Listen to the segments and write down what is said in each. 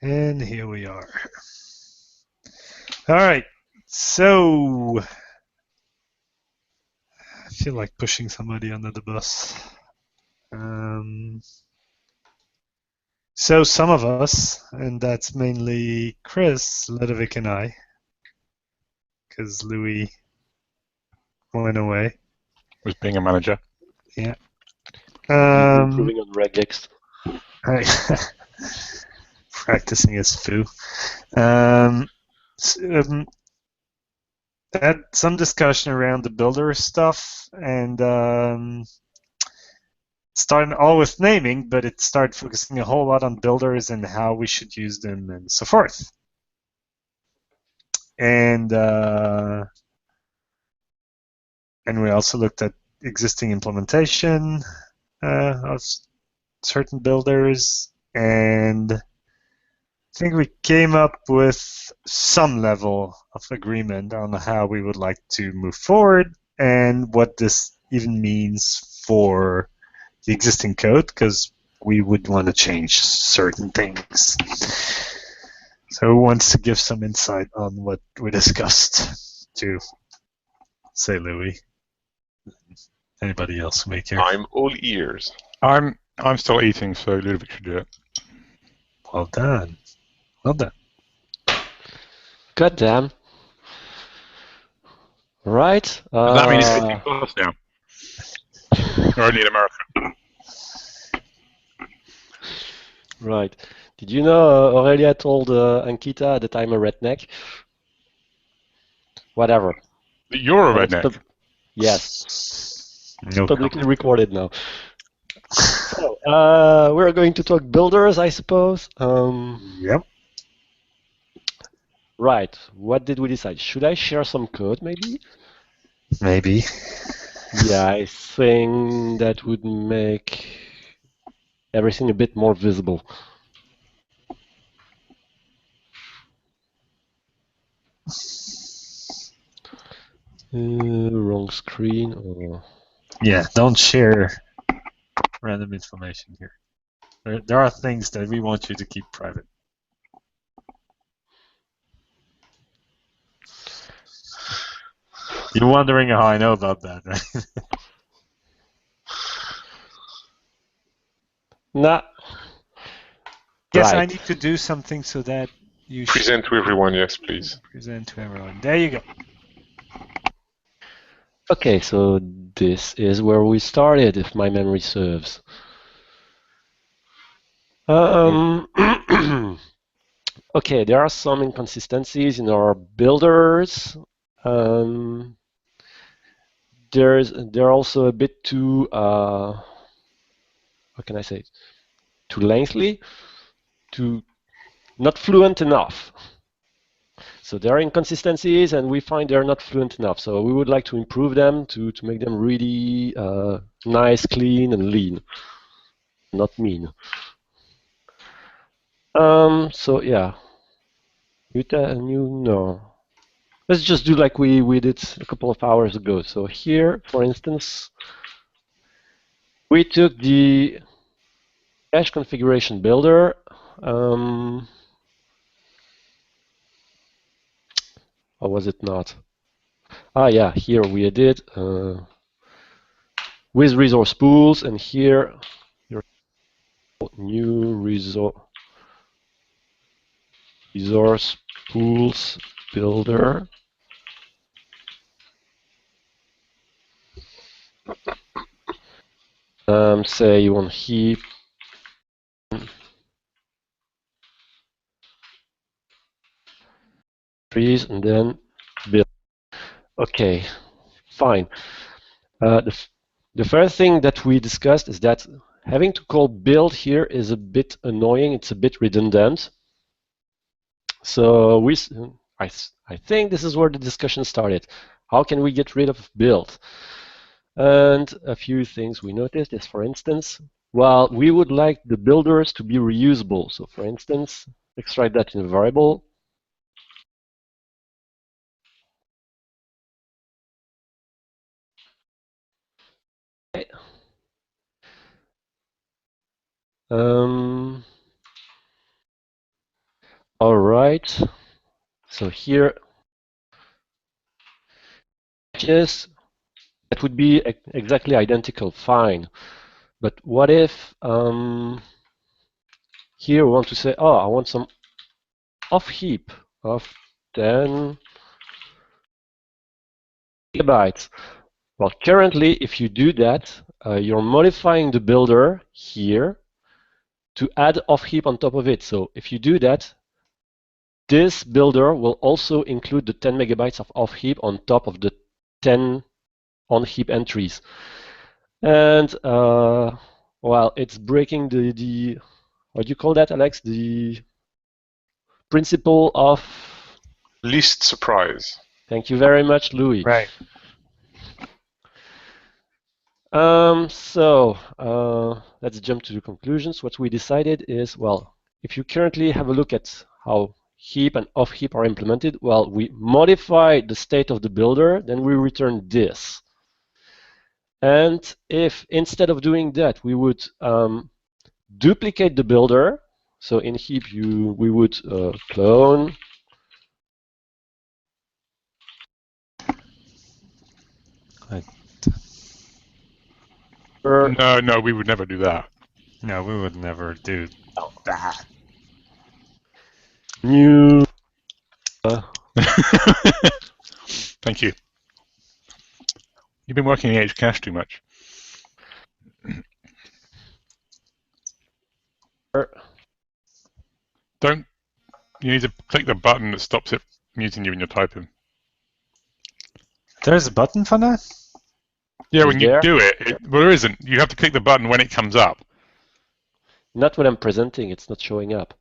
And here we are. All right. So I feel like pushing somebody under the bus. So some of us, and that's mainly Chris, Ludovic, and I, because Louis went away. Was being a manager. Yeah. Improving on regex. Practicing his foo. Had some discussion around the builder stuff, and started all with naming, but it started focusing a whole lot on builders and how we should use them and so forth. And we also looked at existing implementation of certain builders, and I think we came up with some level of agreement on how we would like to move forward and what this even means for the existing code, because we would want to change certain things. So who wants to give some insight on what we discussed to say Louis? Anybody else who may care? I'm all ears. I'm still eating, so Ludovic should do it. Well done. Well done. God damn. Right. Does that mean it's 15 plus now? Or only in America? Right. Did you know Aurelia told Ankita that I'm a redneck? Whatever. You're a But it's redneck. Yes. No Publicly comment. recorded now. So, we're going to talk builders, I suppose. Yep. Right. What did we decide? Should I share some code, maybe? Maybe. Yeah, I think that would make everything a bit more visible. Wrong screen. Or... Yeah, don't share random information here. There are things that we want you to keep private. You're wondering how I know about that, right? Nah. Yes, I Right. need to do something so that you Present to everyone, yes, please. present to everyone. There you go. Okay, so this is where we started, if my memory serves. Okay, there are some inconsistencies in our builders. They're also a bit too, how can I say it? Too lengthy, too not fluent enough. So there are inconsistencies, and we find they're not fluent enough. So we would like to improve them to make them really nice, clean, and lean, not mean. So yeah, no. Let's just do like we did a couple of hours ago. So here, for instance, we took the cache configuration builder. Or was it not? Ah, yeah, here we did with resource pools, and here your new resource pools builder. Say you want heap trees and then build. Okay, fine. The first thing that we discussed is that having to call build here is a bit annoying. It's a bit redundant. So I think this is where the discussion started. How can we get rid of build? And a few things we noticed is, for instance, well, we would like the builders to be reusable. So for instance, extract that in a variable. All right. So here, yes, that would be exactly identical. Fine. But what if here we want to say, oh, I want some off heap of 10 gigabytes. Well, currently, if you do that, you're modifying the builder here to add off heap on top of it. So if you do that, this builder will also include the 10 megabytes of off heap on top of the 10 on heap entries. And well, it's breaking the what do you call that, Alex? The principle of Least surprise. Thank you very much, Louis. Right. Let's jump to the conclusions. What we decided is, well, if you currently have a look at how heap and off heap are implemented, well, we modify the state of the builder, then we return this. And if instead of doing that, we would duplicate the builder, so in heap we would clone No, we would never do that. No, we would never do that. new Thank you. You've been working in Ehcache too much. Don't. You need to click the button that stops it muting you when you're typing. There's a button for that? Yeah, Is when you there? do it, well, there isn't. You have to click the button when it comes up. Not when I'm presenting, it's not showing up.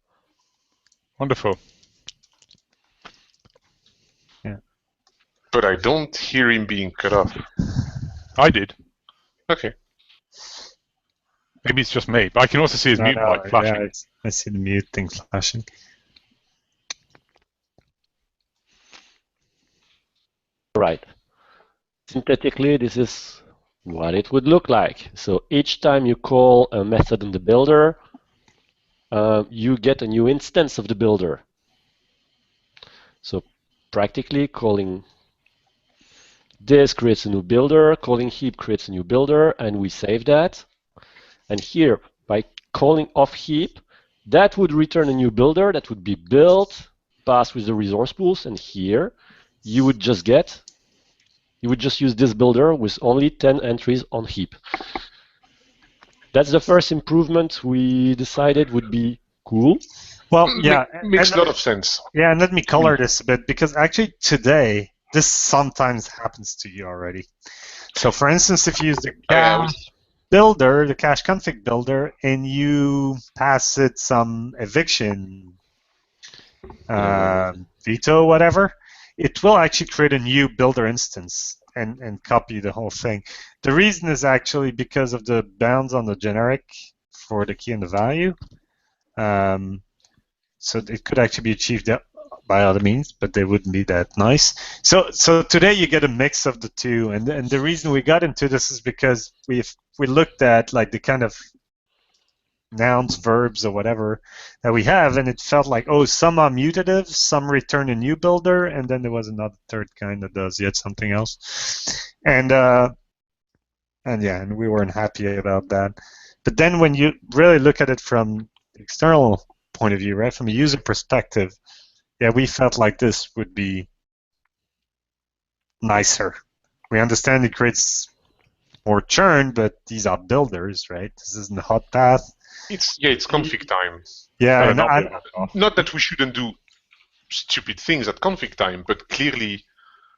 Wonderful. But I don't hear him being cut off. I did. Okay. Maybe it's just me, but I can also see his No, mute no, light flashing. yeah, I see the mute thing flashing. Right. Synthetically, this is what it would look like. So each time you call a method in the builder, you get a new instance of the builder. So practically calling this creates a new builder, calling heap creates a new builder, and we save that. And here, by calling off heap, that would return a new builder that would be built, passed with the resource pools, and here you would just use this builder with only 10 entries on heap. That's the first improvement we decided would be cool. Well, yeah. Makes a lot of sense. Yeah, and let me color this a bit, because actually today, this sometimes happens to you already. So for instance, if you use the cache builder, the cache config builder, and you pass it some eviction veto, whatever, it will actually create a new builder instance and copy the whole thing. The reason is actually because of the bounds on the generic for the key and the value. So it could actually be achieved by other means, but they wouldn't be that nice. So today you get a mix of the two, and the reason we got into this is because we looked at like the kind of nouns, verbs, or whatever that we have, and it felt like, oh, some are mutative, some return a new builder, and then there was another third kind that does yet something else, and we weren't happy about that. But then when you really look at it from the external point of view, right, from a user perspective, yeah, we felt like this would be nicer. We understand it creates more churn, but these are builders, right? This isn't a hot path. It's config time. Yeah, not that we shouldn't do stupid things at config time, but clearly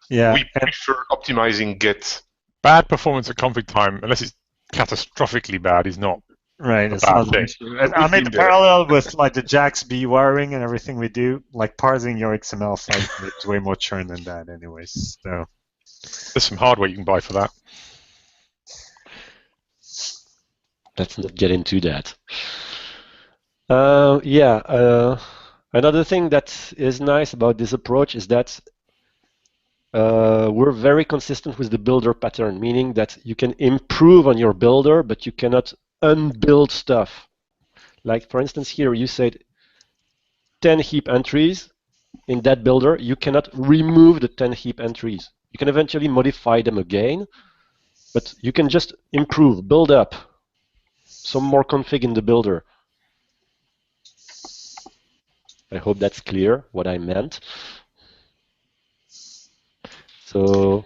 yeah, we prefer optimizing get. Bad performance at config time, unless it's catastrophically bad, is not right. a It's bad not an thing. issue. I made the parallel with like the JAX-B wiring and everything we do, like parsing your XML file. It's way more churn than that, anyways. So There's some hardware you can buy for that. Let's not get into that. Another thing that is nice about this approach is that we're very consistent with the builder pattern, meaning that you can improve on your builder, but you cannot unbuild stuff. Like, for instance, here you said 10 heap entries in that builder, you cannot remove the 10 heap entries. You can eventually modify them again, but you can just improve, build up some more config in the builder. I hope that's clear what I meant. So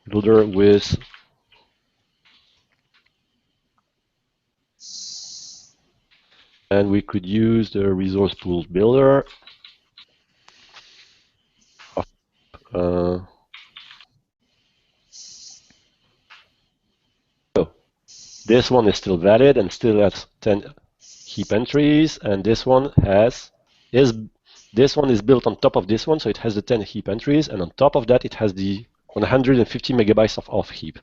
builder with and we could use the resource pool builder. So this one is still valid and still has 10 heap entries, and this one is built on top of this one, so it has the 10 heap entries, and on top of that it has the 150 megabytes of off heap.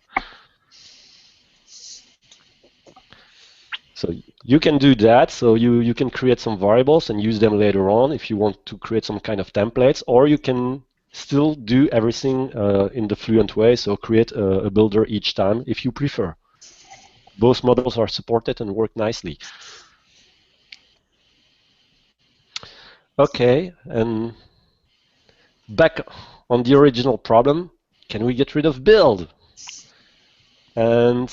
So you can do that. So you can create some variables and use them later on if you want to create some kind of templates, or you can still do everything in the Fluent way, so create a builder each time if you prefer. Both models are supported and work nicely. Okay, and back on the original problem, can we get rid of build? And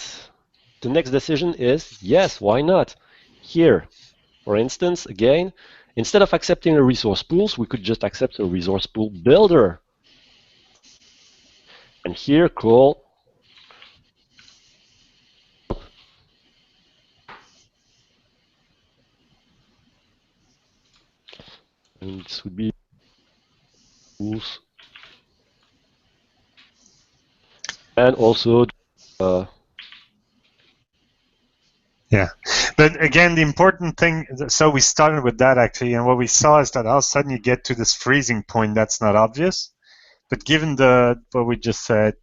the next decision is, yes, why not? Here, for instance, again, instead of accepting a resource pools, we could just accept a resource pool builder. And here, call and this would be pools. And also yeah, but again, the important thing, so we started with that actually, and what we saw is that all of a sudden you get to this freezing point that's not obvious. But given what we just said,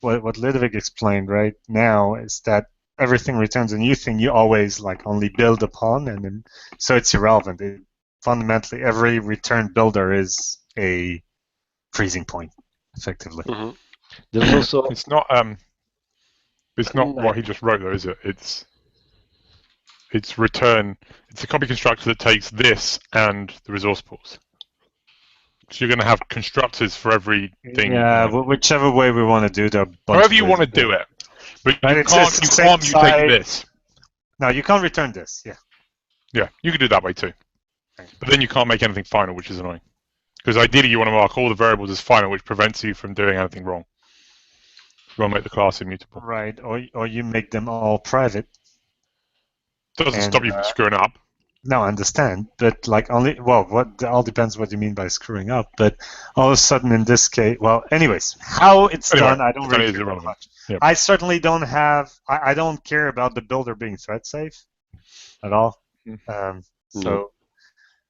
what Ludovic explained right now is that everything returns a new thing you always like only build upon, and then so it's irrelevant. Fundamentally, every return builder is a freezing point, effectively. Mm-hmm. There's also it's not what he just wrote though, is it? It's return. It's a copy constructor that takes this and the resource pools. So you're going to have constructors for everything. Yeah, whichever way we want to do the. However you want to do it, but you can't mutate this. No, you can't return this. Yeah. Yeah, you can do it that way too. But then you can't make anything final, which is annoying. Because ideally you want to mark all the variables as final, which prevents you from doing anything wrong. You want to make the class immutable. Right, or you make them all private. Doesn't stop you from screwing up. No, I understand, but like what all depends what you mean by screwing up. But all of a sudden, in this case, well, anyways, how it's done, I don't really care very much. Yep. I certainly don't have. I don't care about the builder being thread safe at all.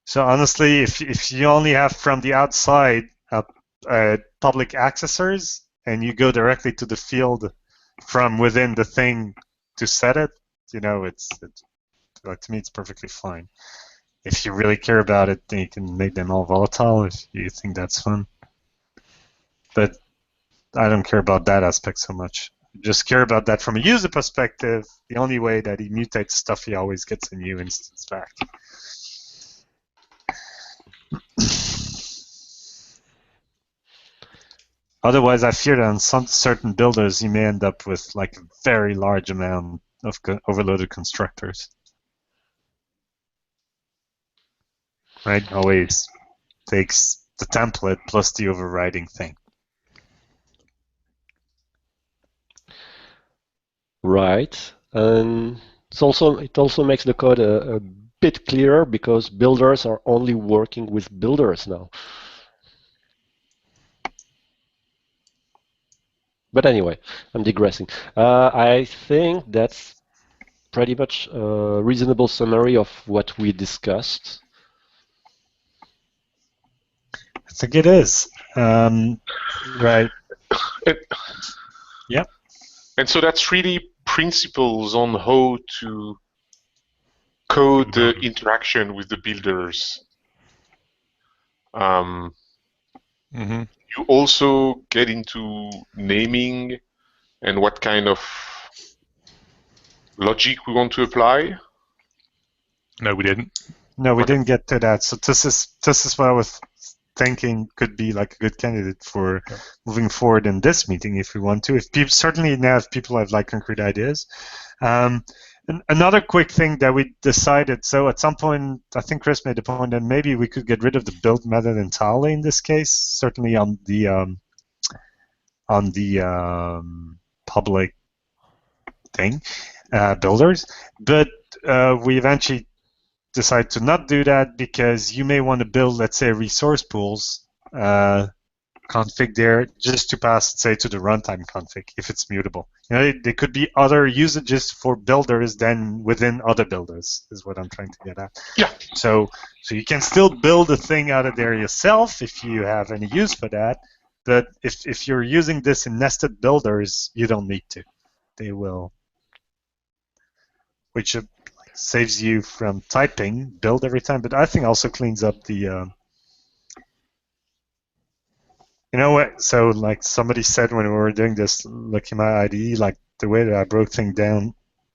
So honestly, if you only have from the outside public accessors and you go directly to the field from within the thing to set it, it's like, to me, it's perfectly fine. If you really care about it, then you can make them all volatile if you think that's fun. But I don't care about that aspect so much. I just care about that from a user perspective. The only way that he mutates stuff, he always gets a new instance back. Otherwise, I fear that on some certain builders, you may end up with like a very large amount of overloaded constructors. Right? Always takes the template plus the overriding thing. Right, and it also makes the code a bit clearer because builders are only working with builders now. But anyway, I'm digressing. I think that's pretty much a reasonable summary of what we discussed. I think it is. Right. Yep. And so that's really principles on how to code the interaction with the builders. You also get into naming and what kind of logic we want to apply. No, we didn't. No, we Okay. didn't get to that. So this is what I was thinking could be like a good candidate for moving forward in this meeting if we want to. If people certainly now if people have like concrete ideas. And another quick thing that we decided. So at some point, I think Chris made the point that maybe we could get rid of the build method entirely in this case. Certainly on the public thing builders, but we eventually decide to not do that because you may want to build, let's say, resource pools config there just to pass, say, to the runtime config if it's mutable. You know, there could be other usages for builders than within other builders, is what I'm trying to get at. Yeah. So you can still build a thing out of there yourself if you have any use for that. But if you're using this in nested builders, you don't need to. They will, which saves you from typing build every time, but I think also cleans up the you know what, so like somebody said when we were doing this, looking at my IDE, like the way that I broke things down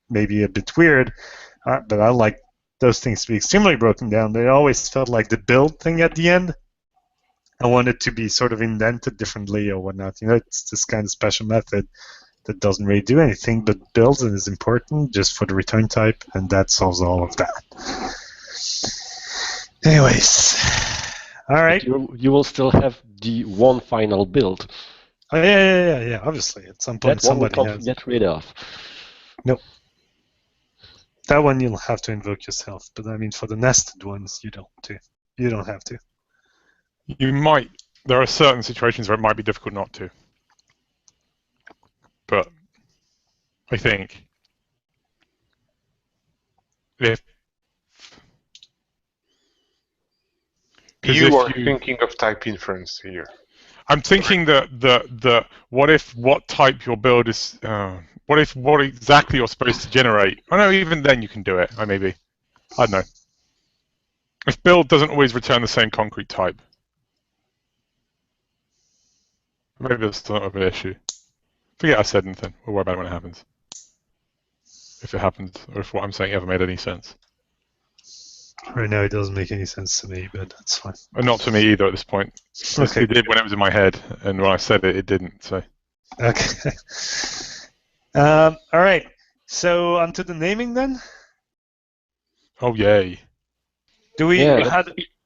may be a bit weird, but I like those things to be extremely broken down. They always felt like the build thing at the end, I want it to be sort of indented differently or whatnot. You know, it's this kind of special method that doesn't really do anything, but builds and is important just for the return type, and that solves all of that. Anyways, all right. You will still have the one final build. Oh, yeah. Obviously, at some point That one we somebody can't has. get rid of. Nope. That one you'll have to invoke yourself, but I mean for the nested ones you don't have to. You might. There are certain situations where it might be difficult not to. But I think if You are thinking of type inference here. I'm thinking that what type your build is, what exactly you're supposed to generate. I know even then you can do it. I don't know. If build doesn't always return the same concrete type, maybe that's not an issue. Forget I said anything. We'll worry about it when it happens. If it happens, or if what I'm saying ever made any sense. Right now it doesn't make any sense to me, but that's fine. Not to me either at this point. Okay. It did when it was in my head, and when I said it, it didn't. So. Okay. All right. So onto the naming then. Oh yay! Do we? Yeah.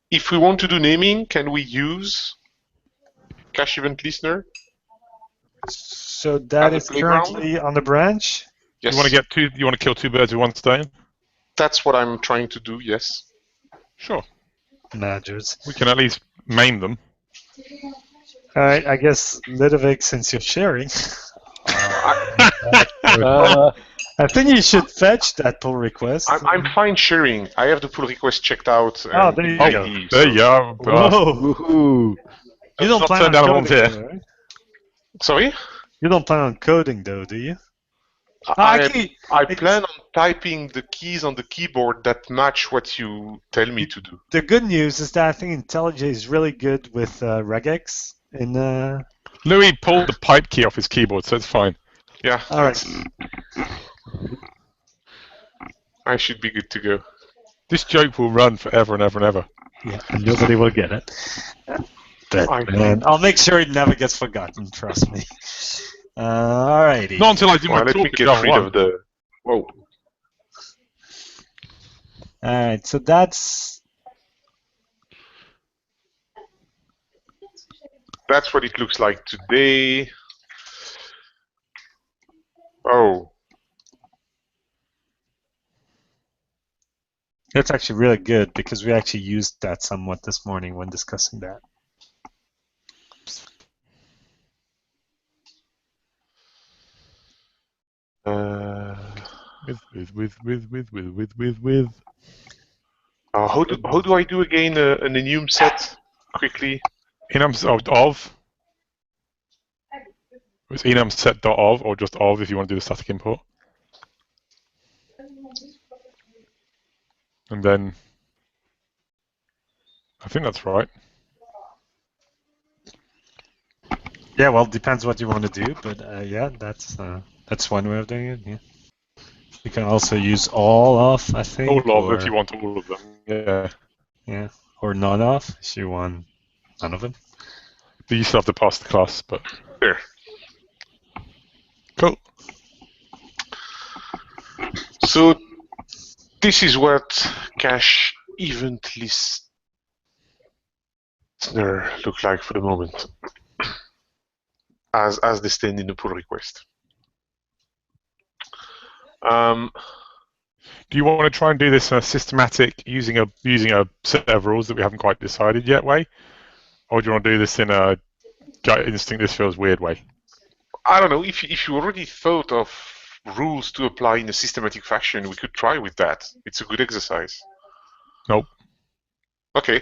If we want to do naming, can we use Cache Event Listener? So that As is a playground? currently on the branch. Yes. You want to kill two birds with one stone? That's what I'm trying to do. Yes. Sure. Managers. We can at least maim them. All right. I guess Ludovic, since you're sharing, I think you should fetch that pull request. I'm fine sharing. I have the pull request checked out. Oh, there you go. There you are. Whoa! Woohoo! You don't Not plan turned on down a coding, volunteer. though, right? Sorry? You don't plan on coding, though, do you? I plan on typing the keys on the keyboard that match what you tell me to do. The good news is that I think IntelliJ is really good with regex. Louis pulled the pipe key off his keyboard, so it's fine. Yeah. All right. I should be good to go. This joke will run forever and ever and ever. Yeah, nobody will get it. But I'll make sure it never gets forgotten. Trust me. Alrighty. Not until I do my Let me talk get rid of the. Whoa. Alright, so that's what it looks like today. Oh. That's actually really good because we actually used that somewhat this morning when discussing that. With. How do I do again an enum set quickly? Enum of. It's enum set.of or just of if you want to do the static import. And then I think that's right. Yeah, well, it depends what you want to do, but yeah, that's one way of doing it. Yeah. You can also use all of, I think, All of if you want all of them. Yeah. or none of if you want none of them. But you still have to pass the class, but There. cool. So this is what cache event listener look like for the moment, as they stand in the pull request. Do you want to try and do this in a systematic, using a set of rules that we haven't quite decided yet way, or do you want to do this in a gut instinct? This feels weird way. I don't know, if you already thought of rules to apply in a systematic fashion, we could try with that. It's a good exercise. Nope. Okay.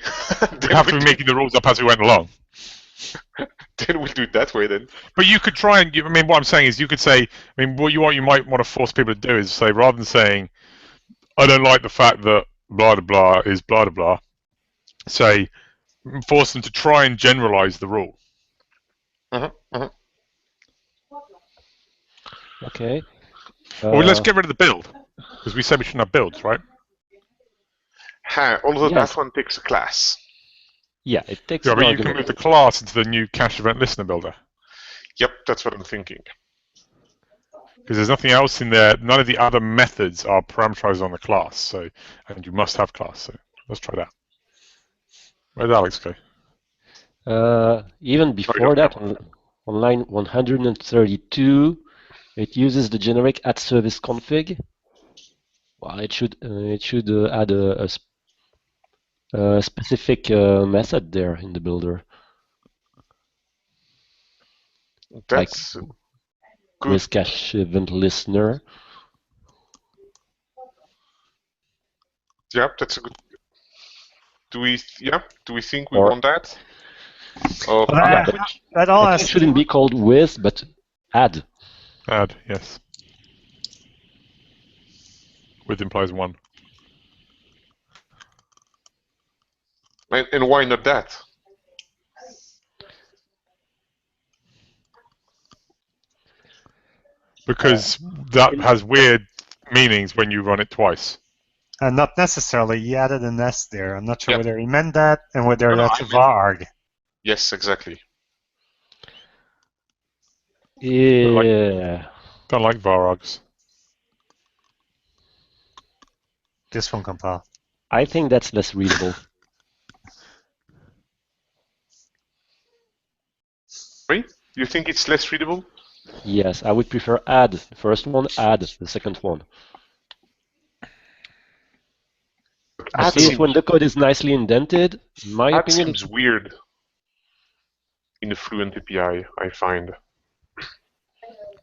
We have to be making the rules up as we went along. Then we'll do it that way then. But you could try and, I mean, what I'm saying is you could say, I mean, what you might want to force people to do is say, rather than saying, I don't like the fact that blah, blah, blah is blah, blah, blah, say, force them to try and generalize the rule. Okay. Or let's get rid of the build, because we said we shouldn't have builds, right? Although Yes. that one takes a class. Yeah, it takes Yeah, an but you can argument. move the class into the new cache event listener builder. Yep, that's what I'm thinking. Because there's nothing else in there. None of the other methods are parameterized on the class. So, and you must have class. So let's try that. Where did Alex go? Even before that, on line 132, it uses the generic @service config. Well, it should add a specific method there in the builder. That's good. With cache event listener. Yep, that's a good. Do we think we Or- want that? Oh, Well, that all I has think it shouldn't be called with, but add. Add, yes. With implies one. and why not that? Because that has weird meanings when you run it twice. and not necessarily. He added an S there. I'm not sure Yeah. whether he meant that and whether No, that's I a meant- varg. Yes, exactly. Yeah. Don't like varargs. This one compile. I think that's less readable. Wait, you think it's less readable? Yes, I would prefer add the first one, add the second one. Add At least seems, when the code is nicely indented, in my add opinion, seems weird in the Fluent API, I find.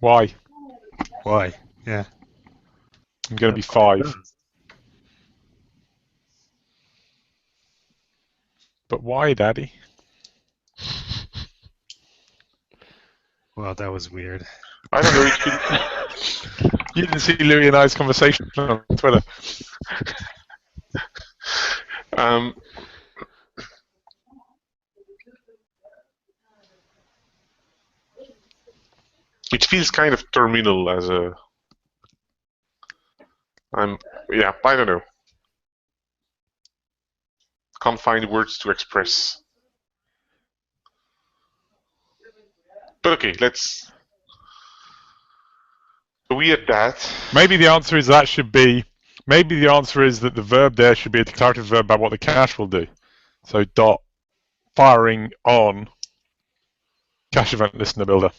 Why? Why? Yeah. I'm going to be 5. But why, Daddy? Well, that was weird. I don't know. It should, You didn't see Louis and I's conversation on Twitter. um, it feels kind of terminal as a. Yeah, I don't know. Can't find words to express. But okay, let's. We at that. Maybe the answer is that should be. Maybe the answer is that the verb there should be a declarative verb about what the cache will do. So dot firing on cache event listener builder.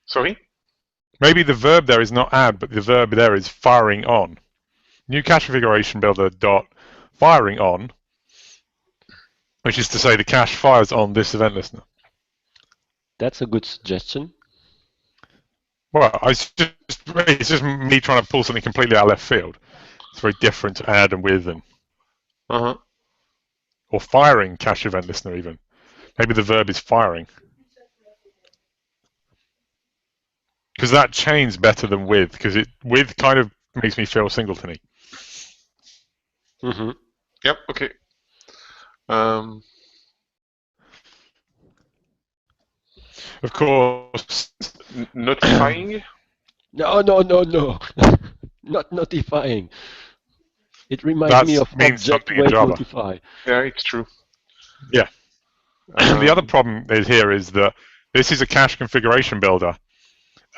Sorry? Maybe the verb there is not add, but the verb there is firing on. New cache configuration builder dot firing on, which is to say the cache fires on this event listener. that's a good suggestion. Well, it's just me trying to pull something completely out of left field. It's very different to add and with and or firing cache event listener even. Maybe the verb is firing. Because that chains better than with, because with kind of makes me feel singletony. Mm-hmm. Yep, okay. of course, Notifying? No, no, no, no. Not notifying. It reminds me that of means object something in wait Java. notify. Yeah, it's true. Yeah. The other problem is that this is a cache configuration builder.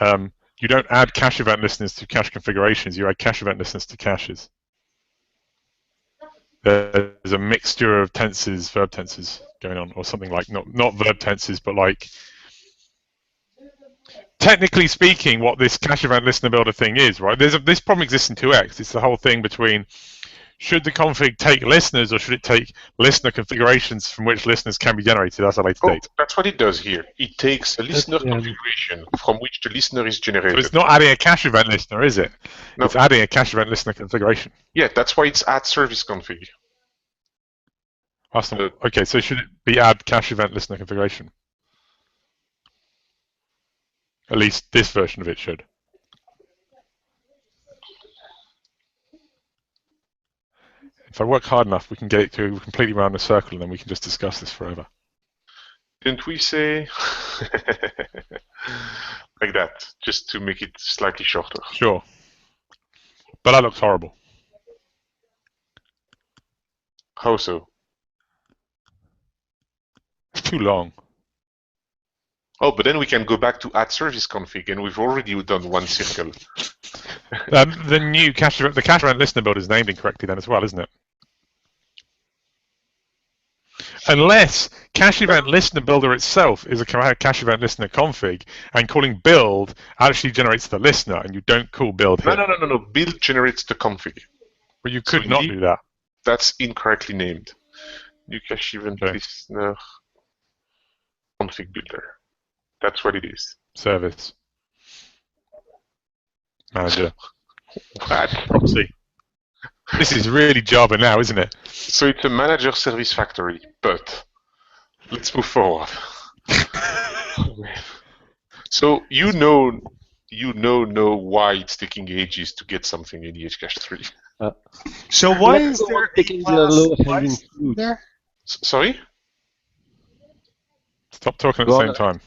You don't add cache event listeners to cache configurations. You add cache event listeners to caches. There's a mixture of tenses, verb tenses going on, or something like not verb tenses, but like technically speaking, what this cache event listener builder thing is, right? This problem exists in 2x. It's the whole thing between should the config take listeners or should it take listener configurations from which listeners can be generated as a later date? That's what it does here. It takes a listener Yeah. configuration from which the listener is So generated. it's not adding a cache event listener, is it? No. It's adding a cache event listener configuration. Yeah, that's why it's add service config. Awesome. Okay, so should it be add cache event listener configuration? At least this version of it should. If I work hard enough, we can get it to completely round the circle, and then we can just discuss this forever. Didn't we say like that, just to make it slightly shorter? Sure. But that looks horrible. How so? It's too long. Oh, but then we can go back to add service config, and we've already done one circle. The new cache event listener builder is named incorrectly then as well, isn't it? Unless cache event listener builder itself is a cache event listener config, and calling build actually generates the listener, and you don't call build here. No. Build generates the config. But you could So not indeed- do that. That's incorrectly named. New cache event Okay. listener config builder. That's what it is. Service. Manager. What? Proxy. This is really Java now, isn't it? So it's a manager service factory, but let's move forward. So you know why it's taking ages to get something in Ehcache 3. So why Let's is go there on picking a the class low-hanging twice fruit. there? Sorry? Stop talking at Go the on. same time.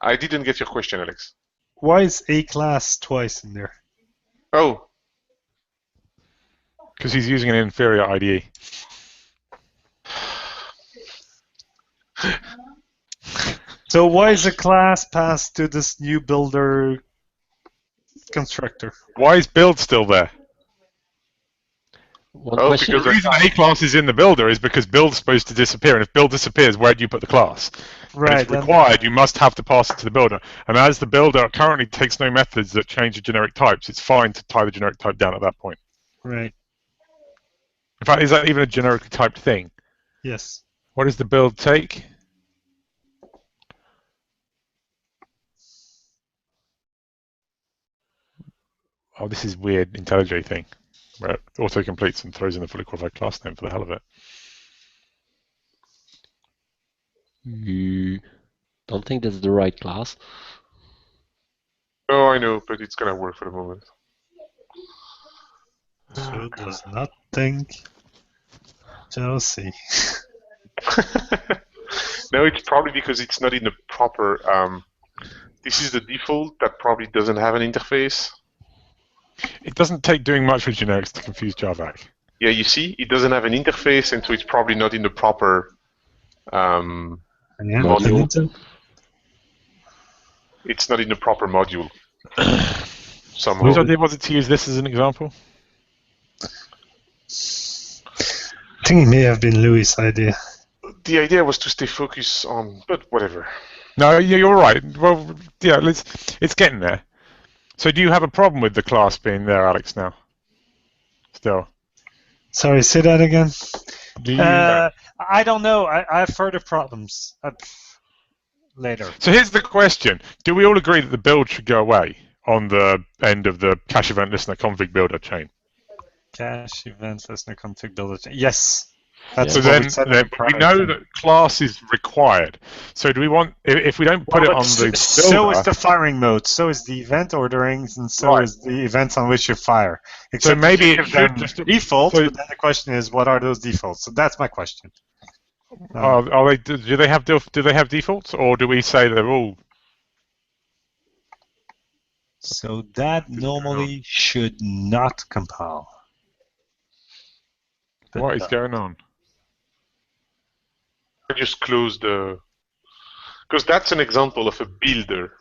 I didn't get your question, Alex. Why is a class twice in there? Oh, Because he's using an inferior IDE. So why is a class passed to this new builder constructor? Why is build still there? One Oh, question. The because reason A class is in the builder is because build's supposed to disappear, and if build disappears, where do you put the class? When Right. it's required, you must have to pass it to the builder. And as the builder currently takes no methods that change the generic types, it's fine to tie the generic type down at that point. Right. In fact, is that even a generically typed thing? Yes. What does the build take? Oh, this is weird IntelliJ thing, where it auto-completes and throws in the fully qualified class name for the hell of it. Don't think that's the right class. oh, I know, but it's gonna work for the moment. So does not think Chelsea. No, it's probably because it's not in the proper. This is the default that probably doesn't have an interface. It doesn't take doing much with generics to confuse Javac. Yeah, you see, it doesn't have an interface, and so it's probably not in the proper. Yeah, Module. It's not in the proper module. Somehow. Whose idea was it to use this as an example? I think it may have been Louis' idea. The idea was to stay focused on, but whatever. No, you're right. Well, yeah, it's getting there. So do you have a problem with the class being there, Alex, now? Still? Sorry, say that again. Do you I don't know. I have further problems later. So here's the question. Do we all agree that the build should go away on the end of the cache event listener config builder chain? Cache event listener config builder. Yes. That's So what then, we said in then the we prior know thing. that class is required. So do we want, if we don't put it Well, on but the builder, so is the firing mode, so is the event ordering, and so Right. is the events on which you fire. so Except maybe you it give should them just default, so- but then the question is, what are those defaults? So that's my question. Are they? Do they have defaults, or do we say they're all? So that normally should not compile. But What is going on? I just close the... Because that's an example of a builder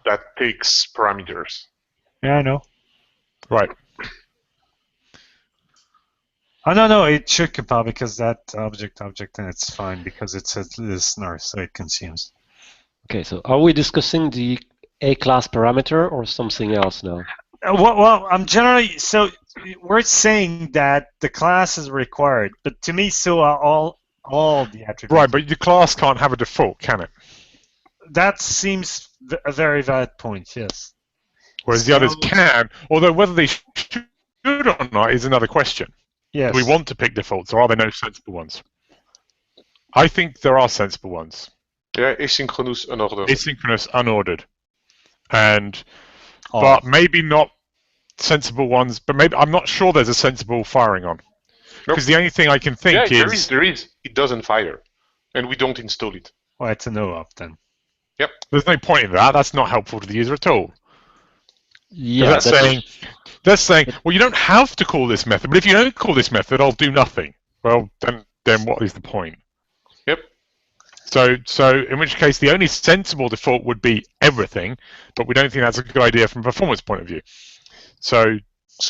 that takes parameters. Yeah, I know. Right. Oh, no, it should compile because that object, and it's fine because it's a listener, so it consumes. Okay, so are we discussing the A class parameter or something else now? Well, I'm generally, so we're saying that the class is required, but to me, so are all the attributes. Right, but the class can't have a default, can it? That seems a very valid point, yes. Whereas the others can, although whether they should or not is another question. Yes. Do we want to pick defaults, or are there no sensible ones? I think there are sensible ones. Yeah, asynchronous unordered. Asynchronous unordered. But maybe not sensible ones, but maybe I'm not sure there's a sensible firing on. Because the only thing I can think is... there is. It doesn't fire. And we don't install it. Well, it's a no-op then. Yep. There's no point in that. That's not helpful to the user at all. Yeah, That's saying, well, you don't have to call this method, but if you don't call this method, I'll do nothing. Well, then what is the point? Yep. So in which case, the only sensible default would be everything, but we don't think that's a good idea from a performance point of view. So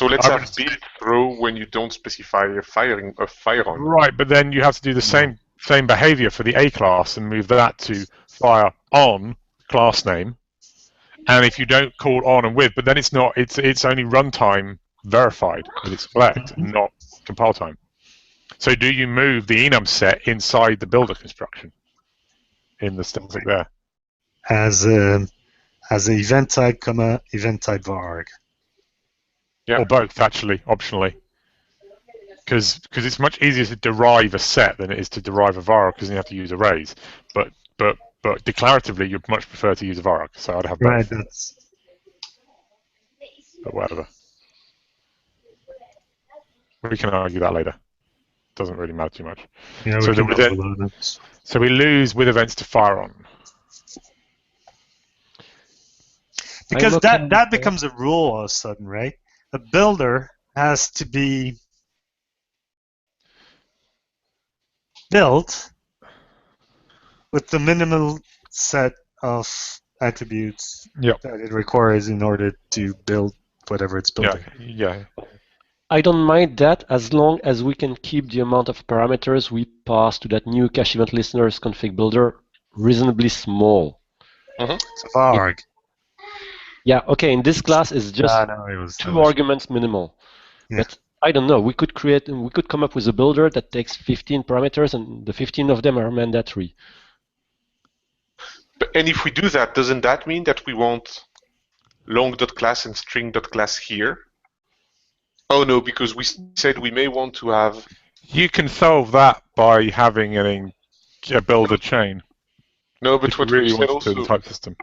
let's have build throw when you don't specify a fire on. Right, but then you have to do the same behavior for the A class and move that to fire on class name. And if you don't call on and with, but then it's not, it's only runtime verified with its flagged, not compile time. So do you move the enum set inside the builder construction in the static there? As a event type, event type varg. Yeah. Or both, actually, optionally. Because it's much easier to derive a set than it is to derive a var, because you have to use arrays. But declaratively, you'd much prefer to use a var, so I'd have both. Right, that's... But whatever. We can argue that later. Doesn't really matter too much. Yeah, so we lose with events to fire on. Because that becomes a rule all of a sudden, right? A builder has to be built with the minimal set of attributes that it requires in order to build whatever it's building. Yeah. I don't mind that as long as we can keep the amount of parameters we pass to that new cache event listeners config builder reasonably small. It's a varg. Yeah, okay, in this class it's just two arguments minimal. Yeah. But I don't know, we could come up with a builder that takes 15 parameters and the 15 of them are mandatory. And if we do that, doesn't that mean that we want long.class and string.class here? Oh no, because we said we may want to have... You can solve that by having a builder chain. No, but what really we've said want to also... do the type system.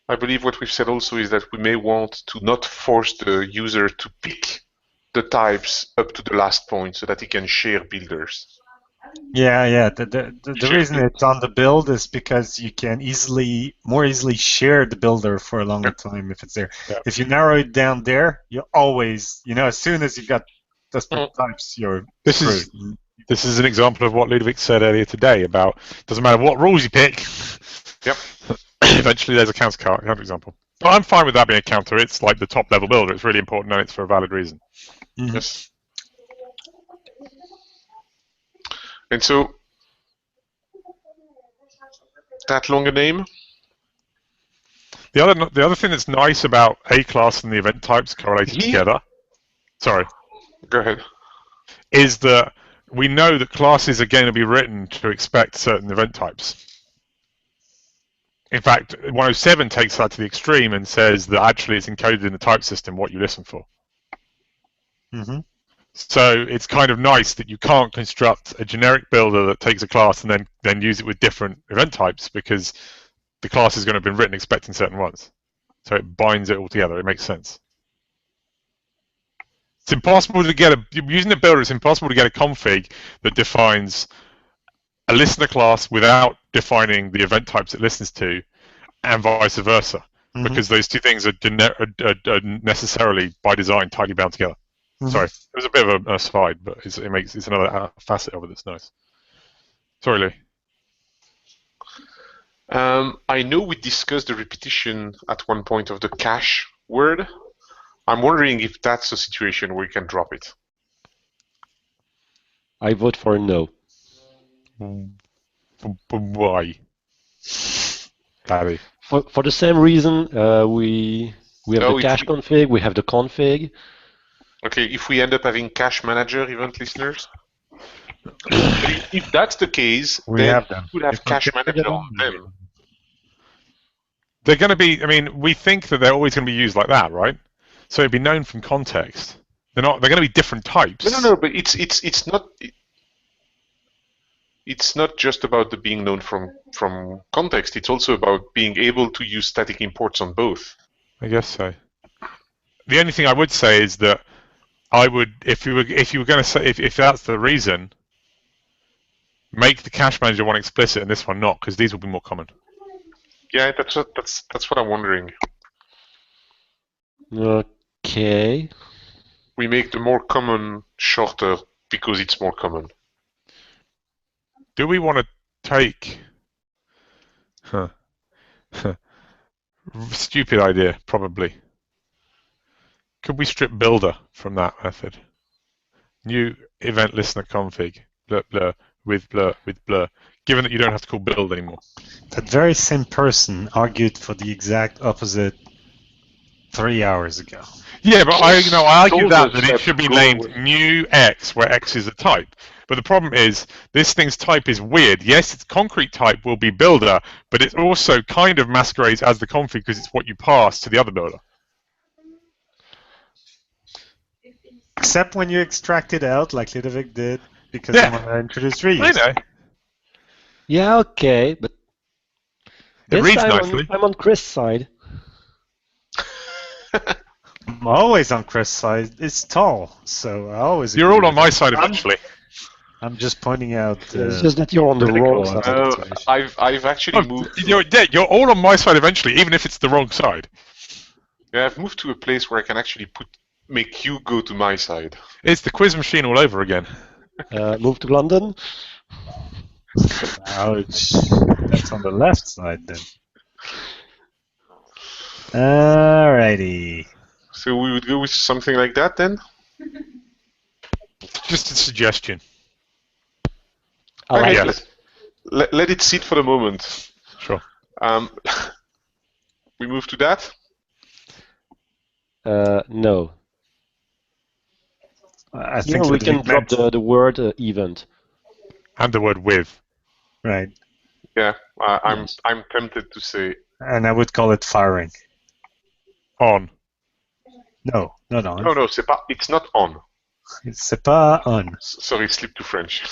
I believe what we've said also is that we may want to not force the user to pick the types up to the last point so that he can share builders. Yeah. The reason it's on the build is because you can more easily share the builder for a longer time if it's there. Yeah. If you narrow it down there, you always, as soon as you've got disparate types, you're screwed. This is an example of what Ludovic said earlier today about doesn't matter what rules you pick. Yep. Eventually, there's a counter example. But I'm fine with that being a counter. It's like the top level builder. It's really important and it's for a valid reason. Mm-hmm. Yes. And so, that longer name? The other thing that's nice about A class and the event types correlated together, go ahead, is that we know that classes are going to be written to expect certain event types. In fact, 107 takes that to the extreme and says that actually it's encoded in the type system what you listen for. Mm-hmm. So it's kind of nice that you can't construct a generic builder that takes a class and then use it with different event types because the class is going to have been written expecting certain ones. So it binds it all together. It makes sense. It's impossible to get using a builder. It's impossible to get a config that defines a listener class without defining the event types it listens to, and vice versa, because those two things are necessarily by design tightly bound together. Sorry, it was a bit of a slide, but it's another facet of it that's nice. Sorry, Louis. I know we discussed the repetition at one point of the cache word. I'm wondering if that's a situation where you can drop it. I vote for no. Why? Daddy. For the same reason, we have the cache config, we have the config. Okay, if we end up having cache manager event listeners, if that's the case, we then have them. we would have cache manager on them. They're going to be. I mean, we think that they're always going to be used like that, right? So it'd be known from context. They're not. They're going to be different types. No, but it's not. It's not just about the being known from context. It's also about being able to use static imports on both. I guess so. The only thing I would say is that I would, if you were going to say, if that's the reason, make the cache manager one explicit and this one not, because these will be more common. Yeah, that's what I'm wondering. Okay. We make the more common shorter because it's more common. Do we want to take? Stupid idea, probably. Could we strip builder from that method? New event listener config, blur, blur, with blur, with blur, given that you don't have to call build anymore. That very same person argued for the exact opposite 3 hours ago. Yeah, but I argue that it should be named new X, where X is a type. But the problem is, this thing's type is weird. Yes, its concrete type will be builder, but it also kind of masquerades as the config because it's what you pass to the other builder. Except when you extract it out, like Ludovic did, because you want to introduce reuse. I know. Yeah, okay, but it reads nicely. I'm on Chris' side. I'm always on Chris' side. It's tall, so I always. You're all on my side eventually. I'm just pointing out. It's just that you're on the wrong side. I've actually moved. You're all on my side eventually, even if it's the wrong side. Yeah, I've moved to a place where I can actually make you go to my side. It's the quiz machine all over again. Move to London. Ouch. That's on the left side then. Alrighty. So we would go with something like that then? Just a suggestion. I like Okay, it. let it sit for the moment. Sure. We move to that? No. I think we can drop the word event. And the word with. Right. Yeah, I'm tempted to say. And I would call it firing. On. No, not on. No, it's not on. C'est pas on. Sorry, it slipped to French.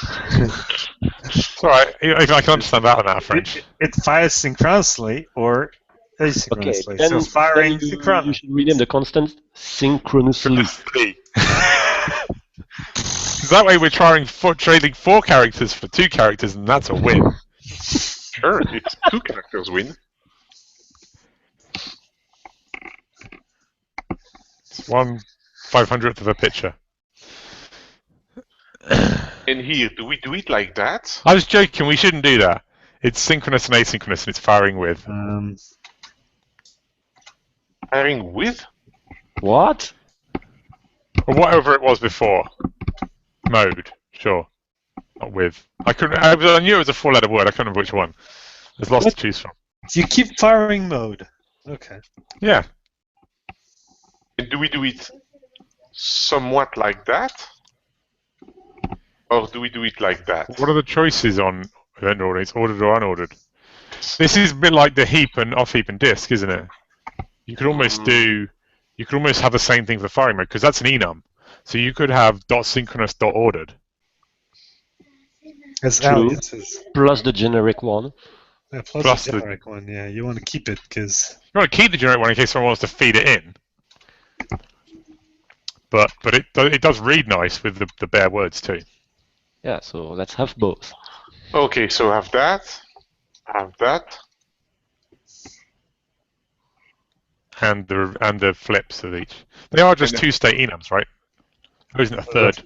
It's alright, I can understand that amount of French. It fires synchronously or asynchronously. Okay, then, so firing you synchronously. should rename the constant synchronously. That way we're trading 4 characters for 2 characters, and that's a win. Sure, it's 2 characters win. It's 1/500th of a picture. And here, do we do it like that? I was joking, we shouldn't do that. It's synchronous and asynchronous, and it's firing with. Firing with? What? Or whatever it was before. Mode, sure. Not with. I knew it was a 4-letter word, I couldn't remember which one. There's lots to choose from. You keep firing mode. Okay. Yeah. And do we do it somewhat like that? Or do we do it like that? What are the choices on event order? It's ordered or unordered. This is a bit like the heap and off heap and disk, isn't it? You could almost have the same thing for firing mode, because that's an enum. So you could have .synchronous .ordered. As True. Elliot says. Plus the generic one. Yeah, plus the generic one, yeah. You want to keep it, because... You want to keep the generic one in case someone wants to feed it in. But it does read nice with the bare words too. Yeah, so let's have both. Okay, so have that. Have that. And the flips of each. They are just And- two-state enums, right? There isn't a third,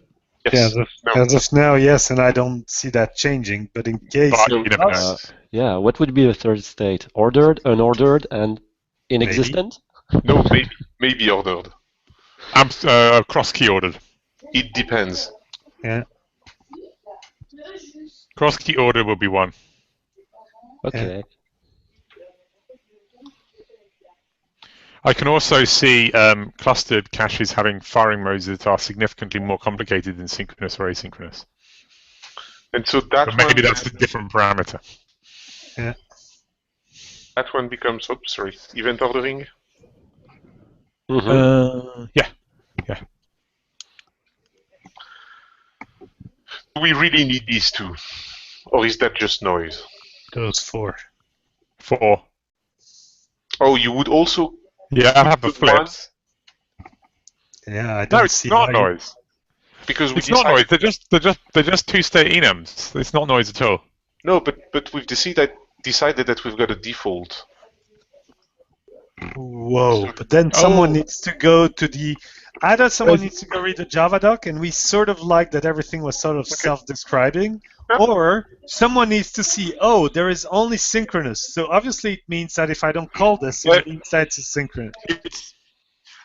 Yeah, Yes. No. as of now, yes, and I don't see that changing. But in case but No, you never know. us, Yeah, what would be a third state? Ordered, unordered, and inexistent? No, maybe ordered. Cross-key ordered. It depends. yeah, Cross-key order will be one. Okay. I can also see clustered caches having firing modes that are significantly more complicated than synchronous or asynchronous. And so that But maybe one, that's a different parameter. that one becomes, oops, sorry, event ordering. Yeah. Do we really need these two? Or is that just noise? those four. 4. Oh, you would also Yeah, I have the put one flips. Yeah, I No, don't it's see not how you- noise. because we It's not decided noise. They're just two-state enums. It's not noise at all. no, but we've decided that we've got a default. Whoa! But then someone Oh. needs to go to the. Either someone There's- needs to go read the Java doc, and we sort of like that everything was sort of self-describing, Yeah. or someone needs to see, oh, there is only synchronous. So obviously it means that if I don't call this, Yeah. it means that it's asynchronous.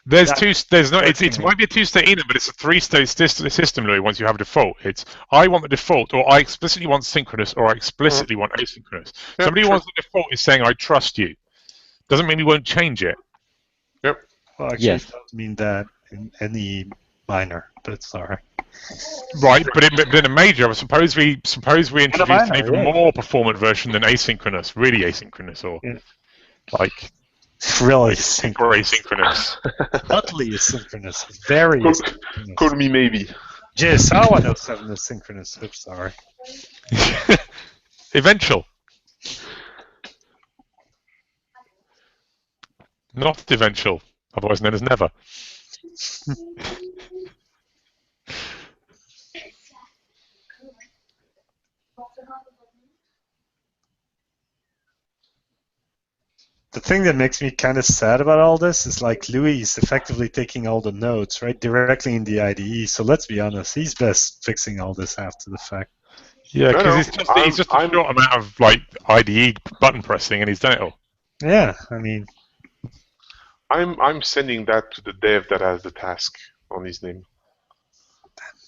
There's That- two. There's no. that's It me. might be a two-state enum, but it's a three-state system. Louis, once you have a default, it's I want the default, or I explicitly want synchronous, or I explicitly want asynchronous. Yeah, Somebody who sure. wants the default is saying I trust you. Doesn't mean we won't change it. Well, actually, Yes. it does mean that in any minor, but it's all right. Right, but in a major, suppose we introduce an minor, even yeah. more performant version than asynchronous, really asynchronous, or Yeah. like Really super synchronous. asynchronous. Utterly asynchronous. Very Call, asynchronous. call me maybe. JSR 107 is synchronous. Oops, sorry. Eventual. Not eventual, otherwise known as never. The thing that makes me kind of sad about all this is like Louis is effectively taking all the notes right directly in the IDE. So let's be honest, he's best fixing all this after the fact. Yeah, No, because no, it's just a I'm- short amount of like IDE button pressing, and he's done it all. Yeah, I mean, I'm sending that to the dev that has the task on his name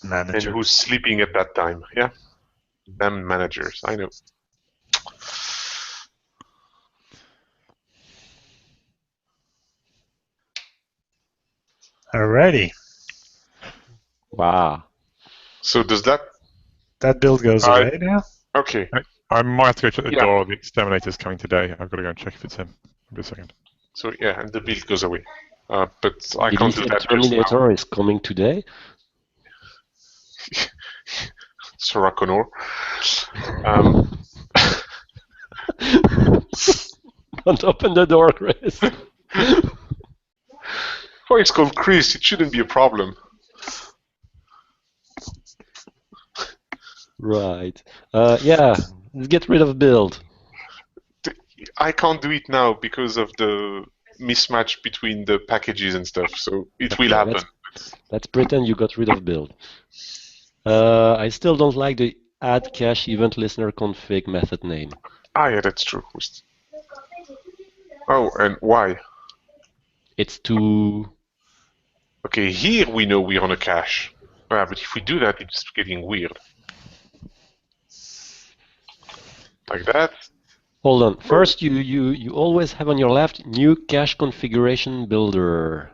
and manager. who's sleeping at that time. Yeah, damn managers. I know. Alrighty, Wow. So does that? that build goes I- away now. Okay. I might have to go check the Yeah. door. The exterminator's coming today. I've got to go and check if it's him. Give me a second. So yeah, and the build goes away. But I Did can't he do say that just Terminator is coming today? now. Sarah Connor. Um, Don't open the door, Chris. oh, it's called Chris. It shouldn't be a problem. Right. Yeah, let's get rid of build. I can't do it now because of the mismatch between the packages and stuff. So it will Okay, happen. Let's pretend you got rid of build. I still don't like the add cache event listener config method name. Ah, yeah, that's true. Oh, and why? It's too... Okay, here we know we're on a cache. Ah, but if we do that, it's getting weird. Like that. Hold on. First, you always have on your left new cache configuration builder.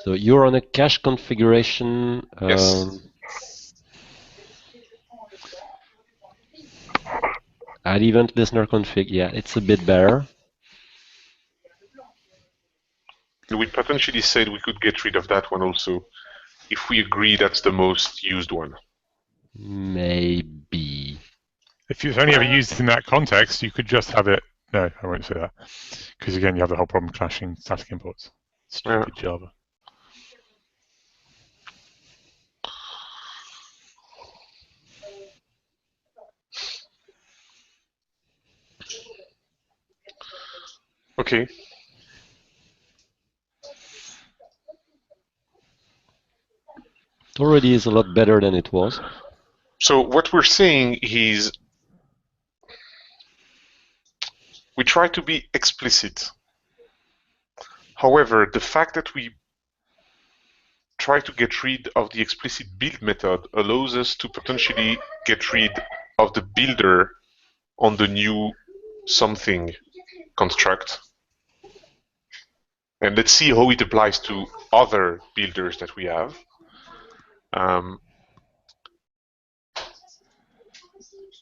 So you're on a cache configuration. Yes. Add event listener config. Yeah, it's a bit better. We potentially said we could get rid of that one also, if we agree that's the most used one. Maybe. If you've only ever used it in that context, you could just have it. No, I won't say that. Because again, you have the whole problem clashing static imports. Stupid Java. Okay. It already is a lot better than it was. So what we're saying is we try to be explicit. However, the fact that we try to get rid of the explicit build method allows us to potentially get rid of the builder on the new something construct. And let's see how it applies to other builders that we have.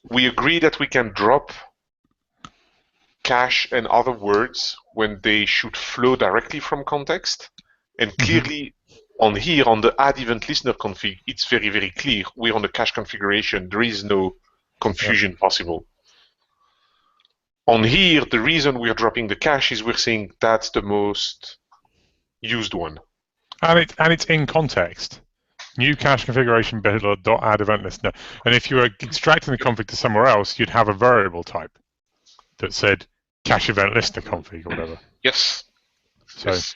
We agree that we can drop cache and other words when they should flow directly from context. And clearly on here, on the add event listener config, it's very, very clear. We're on the cache configuration. There is no confusion possible. On here, the reason we're dropping the cache is we're saying that's the most used one. And it's in context. New cache configuration builder dot add event listener. And if you were extracting the config to somewhere else, you'd have a variable type that said cache event listener config or whatever. Yes. So Yes.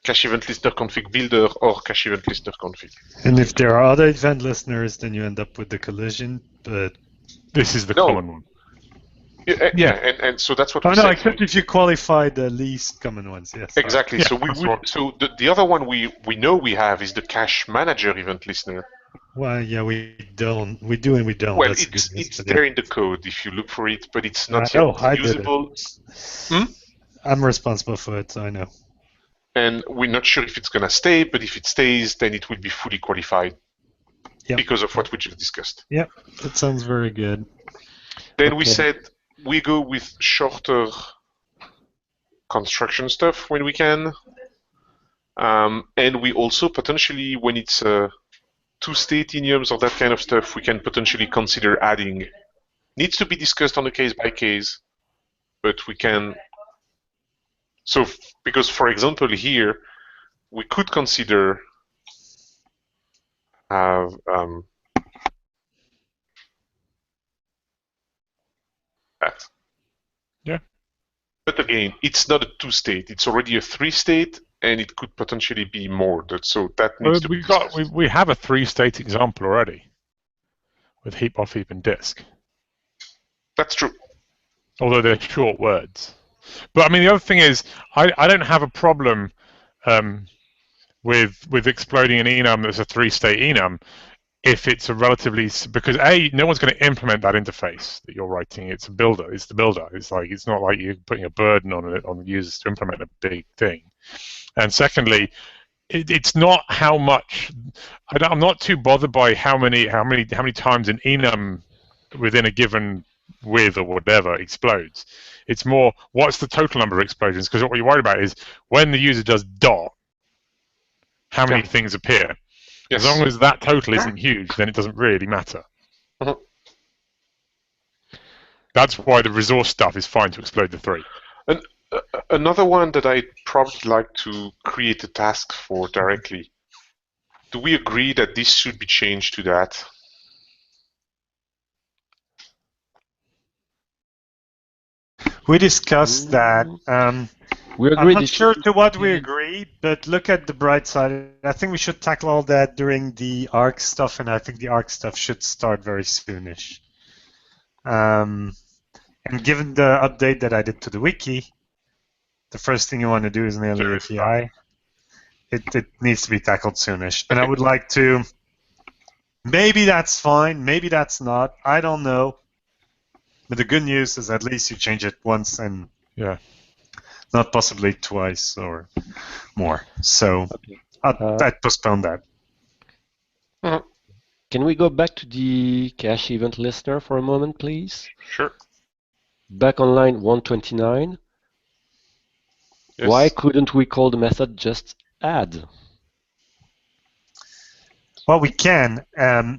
Cache event listener config builder or cache event listener config. And if there are other event listeners, then you end up with the collision. But this is the No. common one. Yeah, and so that's what oh we no, said. except if you qualify the least common ones, yes. Exactly. Yeah, so we that's would. right. So the other one we know we have is the cache manager event listener. Well, yeah, we don't. We do and we don't. Well, That's the good news, it's but there in the code if you look for it, but it's not I know, yet I did usable. it. I'm responsible for it, so I know. And we're not sure if it's going to stay, but if it stays, then it will be fully qualified because of what we just discussed. Yep, that sounds very good. Then we Okay. said we go with shorter construction stuff when we can. And we also potentially, when it's two-state enums or that kind of stuff, we can potentially consider adding. Needs to be discussed on a case-by-case, but we can. So, because for example here, we could consider have that. Yeah. But again, it's not a two-state. It's already a three-state, and it could potentially be more. So that needs to be discussed. We have a three-state example already with heap, off heap, and disk. That's true. Although they're short words. But I mean, the other thing is, I don't have a problem with exploding an enum that's a three-state enum if it's a relatively, because no one's going to implement that interface that you're writing. It's a builder. It's the builder. It's not like you're putting a burden on the users to implement a big thing. And secondly, it's not how much. I'm not too bothered by how many times an enum within a given with or whatever explodes. It's more what's the total number of explosions, because what you're worried about is when the user does dot, how many things appear. Yes. As long as that total isn't huge, then it doesn't really matter. Mhm. That's why the resource stuff is fine to explode the three. And another one that I'd probably like to create a task for directly. Do we agree that this should be changed to that? We discussed that. We I'm agreed. not it sure should to what we be- agree, but look at the bright side. I think we should tackle all that during the ARC stuff, and I think the ARC stuff should start very soonish. And given the update that I did to the wiki, the first thing you want to do is nail the API. It needs to be tackled soonish. And I would like to, maybe that's fine, maybe that's not, I don't know. But the good news is at least you change it once and not possibly twice or more. So I'd postpone that. Can we go back to the cache event listener for a moment, please? Sure. Back on line 129. Yes. Why couldn't we call the method just add? Well, we can,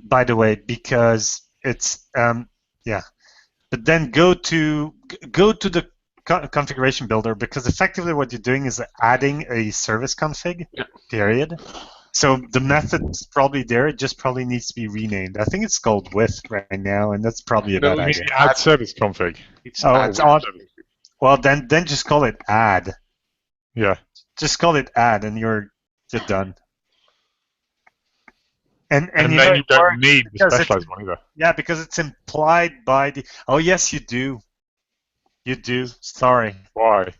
by the way, because it's But then go to the configuration builder, because effectively what you're doing is adding a service config. Period. So the method's probably there. It just probably needs to be renamed. I think it's called with right now, and that's probably a bad idea. Add service config. It's Oh, add it's odd. Well, then just call it add. Yeah. Just call it add, and you're done. And And you then know you it don't works need the because it's specialized one either. yeah, because it's implied by the. Oh yes, you do. You do. Sorry, Why?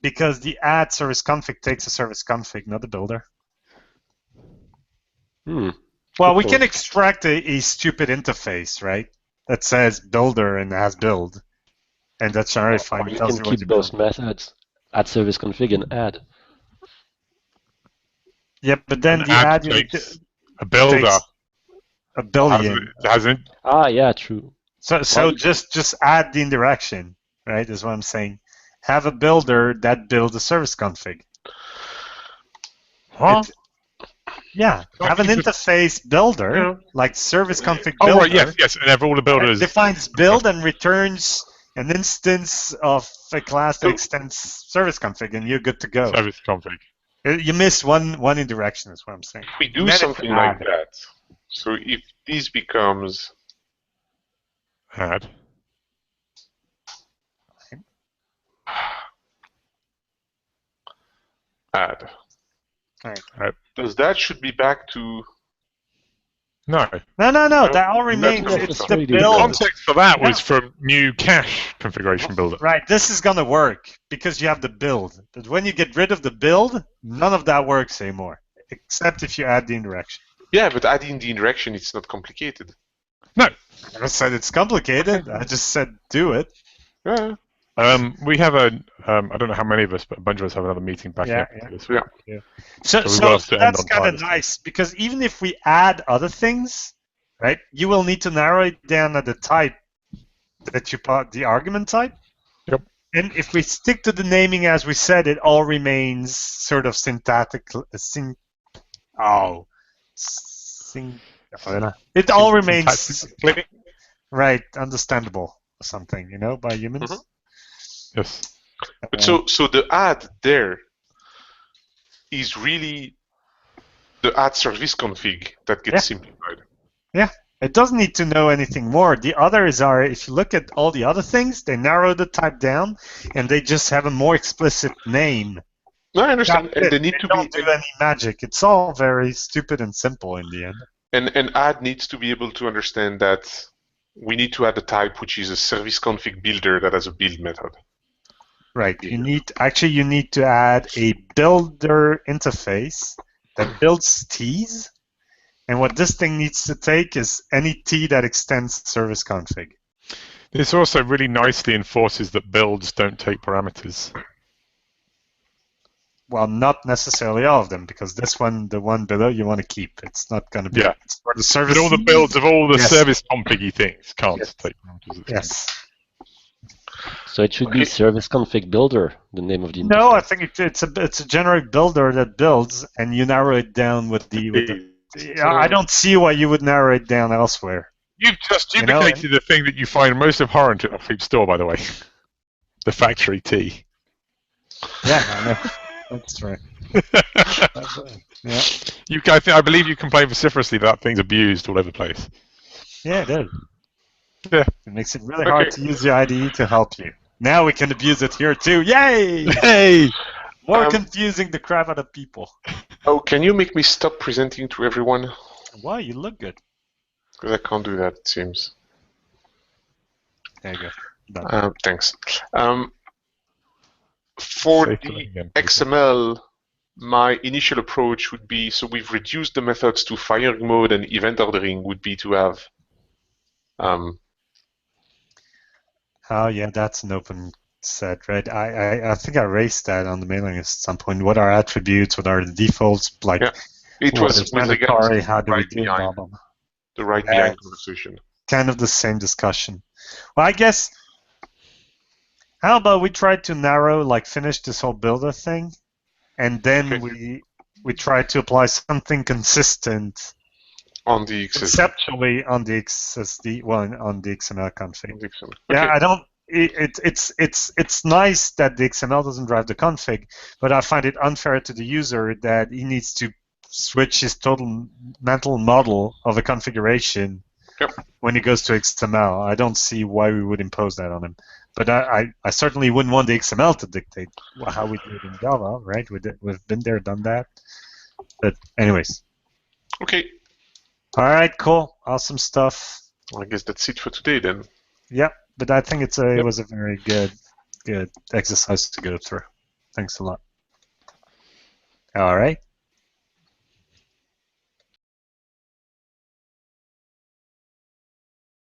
because the add service config takes a service config, not the builder. Hmm. Well, Good we can point. extract a stupid interface, right? That says builder and has build, and that's generally fine. Or It you tells can you what keep to both build. methods, add service config and add. Yeah, but then And the add add unit takes a builder. takes a billion. Has an Ah, yeah, true. So Well, just add the indirection, right? Is what I'm saying. Have a builder that builds a service config. huh? Yeah, Can't have an you just- interface builder, Yeah. like service config Oh builder. right, yes, and have all the That builders. defines build and returns an instance of a class that So- extends service config, and you're good to go. Service config. You missed one indirection, is what I'm saying. If we do Then it's something like add. that, so if this becomes Add. add, Right. does that should be back to No. No, No, that all that's remains. not It's the the 3D The build. context for that was Yeah. from new cache configuration builder. Right, this is gonna work because you have the build. But when you get rid of the build, none of that works anymore, except if you add the indirection. yeah, but adding the indirection it's not complicated. No. I never said it's complicated. I just said do it. Yeah. We have a I don't know how many of us, but a bunch of us have another meeting back Yeah, after this. Yeah. So we will have to end that's on kind of time. nice because even if we add other things, right, you will need to narrow it down at the type that you put the argument type. Yep. And if we stick to the naming as we said, it all remains sort of syntactic. It all remains Syntactically. right, understandable or something, by humans. Mhm. Yes. But so the add there is really the add service config that gets Yeah. simplified. It doesn't need to know anything more. The others are, if you look at all the other things, they narrow the type down and they just have a more explicit name. No, I understand, That's and it. they need to don't be do any magic. It's all very stupid and simple in the end. and add needs to be able to understand that we need to add a type which is a service config builder that has a build method. Right. You need to add a builder interface that builds T's. And what this thing needs to take is any T that extends service config. This also really nicely enforces that builds don't take parameters. Well, not necessarily all of them, because this one, the one below, you want to keep. It's not going to be. Yeah. It's for the service. But all the builds of all the Yes. service config things can't Yes. take parameters. Yes. So it should be service config builder, the name of the interface. No, I think it's a generic builder that builds, and you narrow it down with the. I don't see why you would narrow it down elsewhere. You've just You know, duplicated the thing that you find most abhorrent at a food store, by the way. The factory tea. Yeah, I know. That's right. Yeah, I believe you complain vociferously that thing's abused all over the place. yeah, it is. Yeah. It makes it really hard to use the IDE to help you. Now we can abuse it here too. Yay! Hey! More confusing the crap out of people. Oh, can you make me stop presenting to everyone? Why? You look good. Because I can't do that, it seems. There you go. Done. Thanks. For Say the something again, XML, my initial approach would be, so we've reduced the methods to firing mode and event ordering would be to have Oh yeah, that's an open set, right? I think I raised that on the mailing list at some point. What are attributes? What are the defaults? Like, Yeah. It what was is with regards mandatory? to How do we right do it? behind. Blah, blah. the right Yeah, behind it's- conversation. Kind of the same discussion. Well, I guess. How about we try to narrow, like, finish this whole builder thing, and then Okay. we try to apply something consistent On the XSD. conceptually on the XSD one on the XML config. Okay. Yeah, I don't. It's nice that the XML doesn't drive the config, but I find it unfair to the user that he needs to switch his total mental model of a configuration Yep. when he goes to XML. I don't see why we would impose that on him. But I certainly wouldn't want the XML to dictate how we do it in Java, right? We've been there, done that. But anyways. Okay. All right, cool. Awesome stuff. I guess that's it for today then. Yep, but I think it was a very good exercise to go through. Thanks a lot. All right.